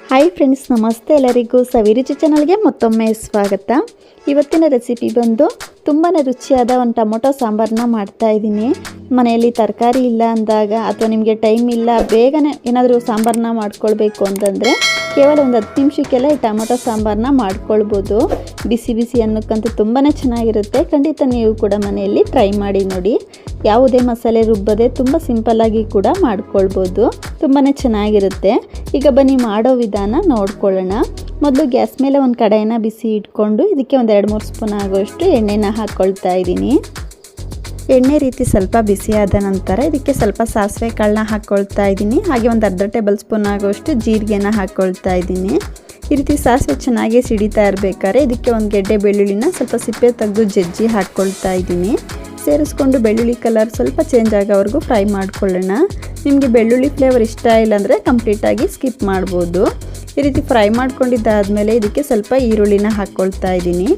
Hi friends, ನಮಸ್ತೆ. ಎಲ್ಲರಿಗೂ ಸವಿರುಚಿ ಚಾನಲ್ಗೆ ಮತ್ತೊಮ್ಮೆ ಸ್ವಾಗತ. ಇವತ್ತಿನ ರೆಸಿಪಿ ಬಂದು ತುಂಬಾ ರುಚಿಯಾದ ಒಂದು ಟೊಮೊಟೊ ಸಾಂಬಾರನ್ನ ಮಾಡ್ತಾ ಇದ್ದೀನಿ. ಮನೆಯಲ್ಲಿ ತರಕಾರಿ ಇಲ್ಲ ಅಂದಾಗ ಅಥವಾ ನಿಮಗೆ ಟೈಮ್ ಇಲ್ಲ, ಬೇಗನೆ ಏನಾದರೂ ಸಾಂಬಾರನ್ನ ಮಾಡ್ಕೊಳ್ಬೇಕು ಅಂತಂದರೆ ಕೇವಲ ಒಂದು 10 ನಿಮಿಷಕ್ಕೆಲ್ಲ ಈ ಟೊಮೊಟೊ ಸಾಂಬಾರನ್ನ ಮಾಡ್ಕೊಳ್ಬೋದು. ಬಿಸಿ ಬಿಸಿ ಅನ್ನಕ್ಕಂತೂ ತುಂಬಾ ಚೆನ್ನಾಗಿರುತ್ತೆ. ಖಂಡಿತ ನೀವು ಕೂಡ ಮನೆಯಲ್ಲಿ ಟ್ರೈ ಮಾಡಿ ನೋಡಿ. ಯಾವುದೇ ಮಸಾಲೆ ರುಬ್ಬದೆ ತುಂಬ ಸಿಂಪಲ್ಲಾಗಿ ಕೂಡ ಮಾಡ್ಕೊಳ್ಬೋದು. ತುಂಬಾ ಚೆನ್ನಾಗಿರುತ್ತೆ. ಈಗ ಬನ್ನಿ ಮಾಡೋ ವಿಧಾನ ನೋಡ್ಕೊಳ್ಳೋಣ. ಮೊದಲು ಗ್ಯಾಸ್ ಮೇಲೆ ಒಂದು ಕಡಾಯಿನ ಬಿಸಿ ಇಟ್ಕೊಂಡು ಇದಕ್ಕೆ ಒಂದು 2-3 ಸ್ಪೂನ್ ಆಗೋಷ್ಟು ಎಣ್ಣೆನ ಹಾಕ್ಕೊಳ್ತಾ ಇದ್ದೀನಿ. ಎಣ್ಣೆ ರೀತಿ ಸ್ವಲ್ಪ ಬಿಸಿಯಾದ ನಂತರ ಇದಕ್ಕೆ ಸ್ವಲ್ಪ ಸಾಸಿವೆ ಕಾಳನ್ನ ಹಾಕ್ಕೊಳ್ತಾ ಇದ್ದೀನಿ. ಹಾಗೆ ಒಂದು ಅರ್ಧ ಟೇಬಲ್ ಸ್ಪೂನ್ ಆಗೋಷ್ಟು ಜೀರಿಗೆನ ಹಾಕ್ಕೊಳ್ತಾ ಇದ್ದೀನಿ. ಈ ರೀತಿ ಸಾಸಿವೆ ಚೆನ್ನಾಗಿ ಸಿಡಿತಾ ಇರಬೇಕಾದ್ರೆ ಇದಕ್ಕೆ ಒಂದು ಗೆಡ್ಡೆ ಬೆಳ್ಳುಳ್ಳಿನ ಸ್ವಲ್ಪ ಸಿಪ್ಪೆ ತೆಗೆದು ಜಜ್ಜಿ ಹಾಕ್ಕೊಳ್ತಾ ಇದ್ದೀನಿ. ಸೇರಿಸ್ಕೊಂಡು ಬೆಳ್ಳುಳ್ಳಿ ಕಲರ್ ಸ್ವಲ್ಪ ಚೇಂಜ್ ಆಗೋವರೆಗೂ ಫ್ರೈ ಮಾಡ್ಕೊಳ್ಳೋಣ. ನಿಮಗೆ ಬೆಳ್ಳುಳ್ಳಿ ಫ್ಲೇವರ್ ಇಷ್ಟ ಇಲ್ಲ ಅಂದರೆ ಕಂಪ್ಲೀಟಾಗಿ ಸ್ಕಿಪ್ ಮಾಡ್ಬೋದು. ಈ ರೀತಿ ಫ್ರೈ ಮಾಡ್ಕೊಂಡಿದ್ದಾದಮೇಲೆ ಇದಕ್ಕೆ ಸ್ವಲ್ಪ ಈರುಳ್ಳಿನ ಹಾಕ್ಕೊಳ್ತಾ ಇದ್ದೀನಿ.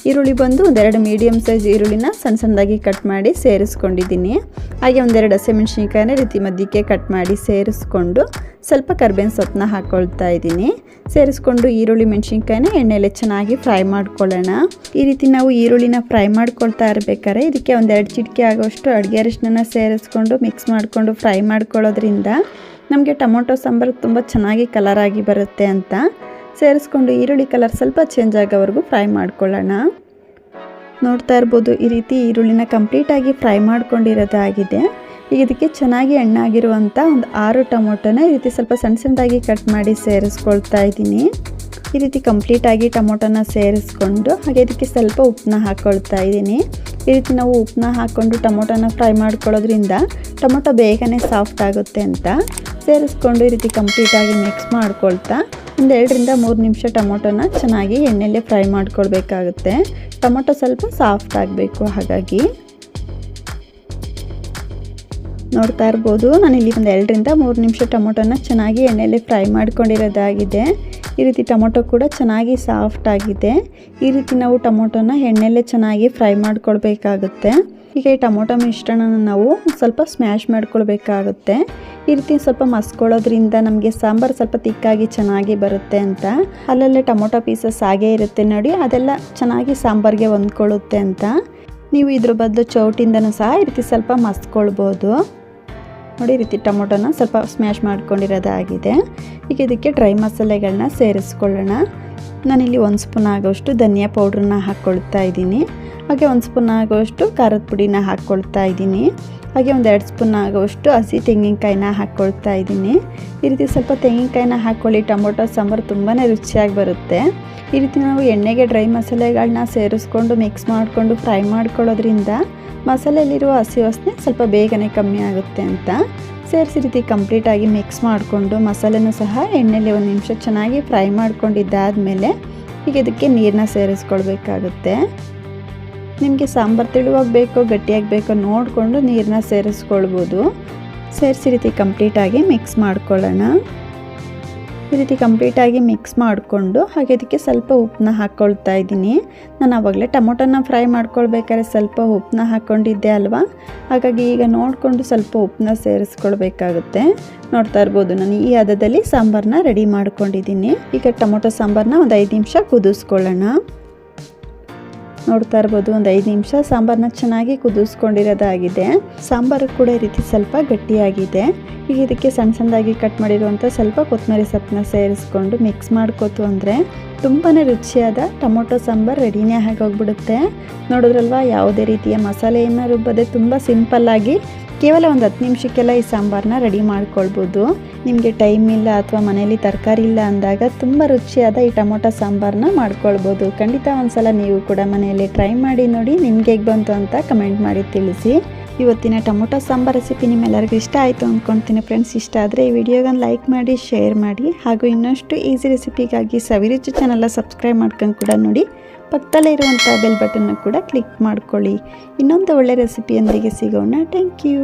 ಈರುಳ್ಳಿ ಬಂದು 2 ಮೀಡಿಯಮ್ ಸೈಜ್ ಈರುಳ್ಳಿನ ಸಣ್ಣದಾಗಿ ಕಟ್ ಮಾಡಿ ಸೇರಿಸ್ಕೊಂಡಿದ್ದೀನಿ. ಹಾಗೆ 2 ಹಸಿಮೆಣಸಿನ್ಕಾಯಿನ ರೀತಿ ಮಧ್ಯಕ್ಕೆ ಕಟ್ ಮಾಡಿ ಸೇರಿಸ್ಕೊಂಡು ಸ್ವಲ್ಪ ಕರಿಬೇವಿನ ಸೊಪ್ಪನ್ನ ಹಾಕ್ಕೊಳ್ತಾ ಇದ್ದೀನಿ. ಸೇರಿಸ್ಕೊಂಡು ಈರುಳ್ಳಿ ಮೆಣಸಿನ್ಕಾಯಿನ ಎಣ್ಣೆಲೆ ಚೆನ್ನಾಗಿ ಫ್ರೈ ಮಾಡ್ಕೊಳ್ಳೋಣ. ಈ ರೀತಿ ನಾವು ಈರುಳ್ಳಿನ ಫ್ರೈ ಮಾಡ್ಕೊಳ್ತಾ ಇರಬೇಕಾದ್ರೆ ಇದಕ್ಕೆ 1-2 ಚಿಟಿಕೆ ಆಗೋಷ್ಟು ಅಡುಗೆ ಅರಿಶಿನ ಸೇರಿಸ್ಕೊಂಡು ಮಿಕ್ಸ್ ಮಾಡಿಕೊಂಡು ಫ್ರೈ ಮಾಡ್ಕೊಳ್ಳೋದ್ರಿಂದ ನಮಗೆ ಟೊಮೊಟೊ ಸಾಂಬಾರು ತುಂಬ ಚೆನ್ನಾಗಿ ಕಲರಾಗಿ ಬರುತ್ತೆ ಅಂತ ಸೇರಿಸ್ಕೊಂಡು ಈರುಳ್ಳಿ ಕಲರ್ ಸ್ವಲ್ಪ ಚೇಂಜ್ ಆಗೋವರೆಗೂ ಫ್ರೈ ಮಾಡ್ಕೊಳ್ಳೋಣ. ನೋಡ್ತಾ ಇರ್ಬೋದು, ಈ ರೀತಿ ಈರುಳ್ಳಿನ ಕಂಪ್ಲೀಟಾಗಿ ಫ್ರೈ ಮಾಡ್ಕೊಂಡಿರೋದಾಗಿದೆ. ಈಗ ಇದಕ್ಕೆ ಚೆನ್ನಾಗಿ ಎಣ್ಣಾಗಿರುವಂಥ ಒಂದು 6 ಟೊಮೊಟೊನ ಈ ರೀತಿ ಸ್ವಲ್ಪ ಸಣ್ಣದಾಗಿ ಕಟ್ ಮಾಡಿ ಸೇರಿಸ್ಕೊಳ್ತಾ ಇದ್ದೀನಿ. ಈ ರೀತಿ ಕಂಪ್ಲೀಟಾಗಿ ಟೊಮೊಟೊನ ಸೇರಿಸ್ಕೊಂಡು ಹಾಗೆ ಇದಕ್ಕೆ ಸ್ವಲ್ಪ ಉಪ್ಪನ್ನ ಹಾಕ್ಕೊಳ್ತಾ ಇದ್ದೀನಿ. ಈ ರೀತಿ ನಾವು ಉಪ್ಪನ್ನ ಹಾಕ್ಕೊಂಡು ಟೊಮೊಟೊನ ಫ್ರೈ ಮಾಡ್ಕೊಳ್ಳೋದ್ರಿಂದ ಟೊಮೊಟೊ ಬೇಗನೆ ಸಾಫ್ಟ್ ಆಗುತ್ತೆ ಅಂತ ಸೇರಿಸ್ಕೊಂಡು ಈ ರೀತಿ ಕಂಪ್ಲೀಟಾಗಿ ಮಿಕ್ಸ್ ಮಾಡ್ಕೊಳ್ತಾ 2-3 ನಿಮಿಷ ಟೊಮೊಟೊನ ಚೆನ್ನಾಗಿ ಎಣ್ಣೆಲ್ಲೇ ಫ್ರೈ ಮಾಡ್ಕೊಳ್ಬೇಕಾಗುತ್ತೆ. ಟೊಮೊಟೊ ಸ್ವಲ್ಪ ಸಾಫ್ಟ್ ಆಗಬೇಕು. ಹಾಗಾಗಿ ನೋಡ್ತಾ ಇರ್ಬೋದು, ನಾನಿಲ್ಲಿ 2-3 ನಿಮಿಷ ಟೊಮೊಟೊನ ಚೆನ್ನಾಗಿ ಎಣ್ಣೆಯಲ್ಲಿ ಫ್ರೈ ಮಾಡ್ಕೊಂಡಿರೋದಾಗಿದೆ. ಈ ರೀತಿ ಟೊಮೊಟೊ ಕೂಡ ಚೆನ್ನಾಗಿ ಸಾಫ್ಟ್ ಆಗಿದೆ. ಈ ರೀತಿ ನಾವು ಟೊಮೊಟೊನ ಎಣ್ಣೆಲ್ಲೇ ಚೆನ್ನಾಗಿ ಫ್ರೈ ಮಾಡ್ಕೊಳ್ಬೇಕಾಗುತ್ತೆ. ಈಗ ಈ ಟೊಮೊಟೊ ಮಿಶ್ರಣನ ನಾವು ಸ್ವಲ್ಪ ಸ್ಮ್ಯಾಶ್ ಮಾಡ್ಕೊಳ್ಬೇಕಾಗುತ್ತೆ. ಈ ರೀತಿ ಸ್ವಲ್ಪ ಮಸ್ಕೊಳ್ಳೋದ್ರಿಂದ ನಮಗೆ ಸಾಂಬಾರು ಸ್ವಲ್ಪ ತಿಕ್ಕಾಗಿ ಚೆನ್ನಾಗಿ ಬರುತ್ತೆ ಅಂತ. ಅಲ್ಲಲ್ಲೇ ಟೊಮೊಟೊ ಪೀಸಸ್ ಹಾಗೇ ಇರುತ್ತೆ ನೋಡಿ, ಅದೆಲ್ಲ ಚೆನ್ನಾಗಿ ಸಾಂಬಾರಿಗೆ ಹೊಂದ್ಕೊಳ್ಳುತ್ತೆ ಅಂತ. ನೀವು ಇದ್ರ ಬದಲು ಚೌಟಿಂದನೂ ಸಹ ಈ ರೀತಿ ಸ್ವಲ್ಪ ಮಸ್ಕೊಳ್ಬೋದು ನೋಡಿ. ಈ ರೀತಿ ಟೊಮೊಟೊನ ಸ್ವಲ್ಪ ಸ್ಮ್ಯಾಶ್ ಮಾಡ್ಕೊಂಡಿರೋದಾಗಿದೆ. ಈಗ ಇದಕ್ಕೆ ಡ್ರೈ ಮಸಾಲೆಗಳನ್ನ ಸೇರಿಸ್ಕೊಳ್ಳೋಣ. ನಾನಿಲ್ಲಿ 1 ಸ್ಪೂನ್ ಆಗೋಷ್ಟು ಧನಿಯಾ ಪೌಡ್ರನ್ನ ಹಾಕ್ಕೊಳ್ತಾ ಇದ್ದೀನಿ. ಹಾಗೆ 1 ಸ್ಪೂನ್ ಆಗೋಷ್ಟು ಖಾರದ ಪುಡಿನ ಹಾಕ್ಕೊಳ್ತಾ ಇದ್ದೀನಿ. ಹಾಗೆ 2 ಸ್ಪೂನ್ ಆಗೋಷ್ಟು ಹಸಿ ತೆಂಗಿನಕಾಯಿನ ಹಾಕ್ಕೊಳ್ತಾ ಇದ್ದೀನಿ. ಈ ರೀತಿ ಸ್ವಲ್ಪ ತೆಂಗಿನಕಾಯಿನ ಹಾಕ್ಕೊಳ್ಳಿ, ಟೊಮೊಟೊ ಸಾಂಬಾರು ತುಂಬಾ ರುಚಿಯಾಗಿ ಬರುತ್ತೆ. ಈ ರೀತಿ ನಾವು ಎಣ್ಣೆಗೆ ಡ್ರೈ ಮಸಾಲೆಗಳನ್ನ ಸೇರಿಸ್ಕೊಂಡು ಮಿಕ್ಸ್ ಮಾಡಿಕೊಂಡು ಫ್ರೈ ಮಾಡ್ಕೊಳ್ಳೋದ್ರಿಂದ ಮಸಾಲೆಯಲ್ಲಿರುವ ಹಸಿ ವಾಸನೆ ಸ್ವಲ್ಪ ಬೇಗನೆ ಕಮ್ಮಿ ಆಗುತ್ತೆ ಅಂತ ಸೇರಿಸಿ ರೀತಿ ಕಂಪ್ಲೀಟಾಗಿ ಮಿಕ್ಸ್ ಮಾಡಿಕೊಂಡು ಮಸಾಲೆನೂ ಸಹ ಎಣ್ಣೆಯಲ್ಲಿ 1 ನಿಮಿಷ ಚೆನ್ನಾಗಿ ಫ್ರೈ ಮಾಡ್ಕೊಂಡಿದ್ದಾದಮೇಲೆ ಈಗ ಇದಕ್ಕೆ ನೀರನ್ನ ಸೇರಿಸ್ಕೊಳ್ಬೇಕಾಗುತ್ತೆ. ನಿಮಗೆ ಸಾಂಬಾರು ತೆಳುವಾಗಿ ಬೇಕೋ ಗಟ್ಟಿಯಾಗಿ ಬೇಕೋ ನೋಡಿಕೊಂಡು ನೀರನ್ನ ಸೇರಿಸ್ಕೊಳ್ಬೋದು. ಸೇರಿಸಿ ರೀತಿ ಕಂಪ್ಲೀಟಾಗಿ ಮಿಕ್ಸ್ ಮಾಡ್ಕೊಳ್ಳೋಣ. ಈ ರೀತಿ ಕಂಪ್ಲೀಟಾಗಿ ಮಿಕ್ಸ್ ಮಾಡಿಕೊಂಡು ಹಾಗೆ ಇದಕ್ಕೆ ಸ್ವಲ್ಪ ಉಪ್ಪನ್ನ ಹಾಕ್ಕೊಳ್ತಾ ಇದ್ದೀನಿ. ನಾನು ಆವಾಗಲೇ ಟೊಮೊಟೊನ ಫ್ರೈ ಮಾಡ್ಕೊಳ್ಬೇಕಾದ್ರೆ ಸ್ವಲ್ಪ ಉಪ್ಪನ್ನ ಹಾಕ್ಕೊಂಡಿದ್ದೆ ಅಲ್ವಾ, ಹಾಗಾಗಿ ಈಗ ನೋಡಿಕೊಂಡು ಸ್ವಲ್ಪ ಉಪ್ಪನ್ನ ಸೇರಿಸ್ಕೊಳ್ಬೇಕಾಗುತ್ತೆ. ನೋಡ್ತಾ ಇರ್ಬೋದು, ನಾನು ಈ ಹದದಲ್ಲಿ ಸಾಂಬಾರನ್ನ ರೆಡಿ ಮಾಡ್ಕೊಂಡಿದ್ದೀನಿ. ಈಗ ಟೊಮೊಟೊ ಸಾಂಬಾರನ್ನ ಒಂದು 5 ನಿಮಿಷ ಕುದಿಸ್ಕೊಳ್ಳೋಣ. ನೋಡ್ತಾ ಇರ್ಬೋದು, ಒಂದು 5 ನಿಮಿಷ ಸಾಂಬಾರನ್ನ ಚೆನ್ನಾಗಿ ಕುದಿಸ್ಕೊಂಡಿರೋದಾಗಿದೆ. ಸಾಂಬಾರು ಕೂಡ ಈ ರೀತಿ ಸ್ವಲ್ಪ ಗಟ್ಟಿಯಾಗಿದೆ. ಈಗ ಇದಕ್ಕೆ ಸಣ್ಣದಾಗಿ ಕಟ್ ಮಾಡಿರುವಂಥ ಸ್ವಲ್ಪ ಕೊತ್ತಂಬರಿ ಸೊಪ್ಪನ್ನ ಸೇರಿಸ್ಕೊಂಡು ಮಿಕ್ಸ್ ಮಾಡ್ಕೋತು ಅಂದರೆ ತುಂಬಾ ರುಚಿಯಾದ ಟೊಮೊಟೊ ಸಾಂಬಾರು ರೆಡಿನೇ ಆಗೋಗ್ಬಿಡುತ್ತೆ. ನೋಡಿದ್ರಲ್ವ, ಯಾವುದೇ ರೀತಿಯ ಮಸಾಲೆಯನ್ನು ರುಬ್ಬದೆ ತುಂಬ ಸಿಂಪಲ್ಲಾಗಿ ಕೇವಲ ಒಂದು 10 ನಿಮಿಷಕ್ಕೆಲ್ಲ ಈ ಸಾಂಬಾರನ್ನ ರೆಡಿ ಮಾಡ್ಕೊಳ್ಬೋದು. ನಿಮಗೆ ಟೈಮ್ ಇಲ್ಲ ಅಥವಾ ಮನೆಯಲ್ಲಿ ತರಕಾರಿ ಇಲ್ಲ ಅಂದಾಗ ತುಂಬ ರುಚಿಯಾದ ಈ ಟೊಮೊಟೊ ಸಾಂಬಾರನ್ನ ಮಾಡ್ಕೊಳ್ಬೋದು. ಖಂಡಿತ ಒಂದ್ಸಲ ನೀವು ಕೂಡ ಮನೆಯಲ್ಲಿ ಟ್ರೈ ಮಾಡಿ ನೋಡಿ. ನಿಮ್ಗೆ ಹೇಗೆ ಬಂತು ಅಂತ ಕಮೆಂಟ್ ಮಾಡಿ ತಿಳಿಸಿ. ಇವತ್ತಿನ ಟೊಮೊಟೊ ಸಾಂಬಾರು ರೆಸಿಪಿ ನಿಮ್ಮೆಲ್ಲರಿಗೂ ಇಷ್ಟ ಆಯಿತು ಅಂದ್ಕೊಳ್ತೀನಿ ಫ್ರೆಂಡ್ಸ್. ಇಷ್ಟ ಆದರೆ ಈ ವಿಡಿಯೋಗನ್ನು ಲೈಕ್ ಮಾಡಿ, ಶೇರ್ ಮಾಡಿ. ಹಾಗೂ ಇನ್ನಷ್ಟು ಈಸಿ ರೆಸಿಪಿಗಾಗಿ ಸವಿರುಚಿ ಚಾನಲ್ನ ಸಬ್ಸ್ಕ್ರೈಬ್ ಮಾಡ್ಕೊಂಡು ಕೂಡ ನೋಡಿ. ಪಕ್ಕದಲ್ಲೇ ಇರುವಂಥ ಬೆಲ್ ಬಟನ್ನ ಕೂಡ ಕ್ಲಿಕ್ ಮಾಡ್ಕೊಳ್ಳಿ. ಇನ್ನೊಂದು ಒಳ್ಳೆ ರೆಸಿಪಿಯೊಂದಿಗೆ ಸಿಗೋಣ. Thank you.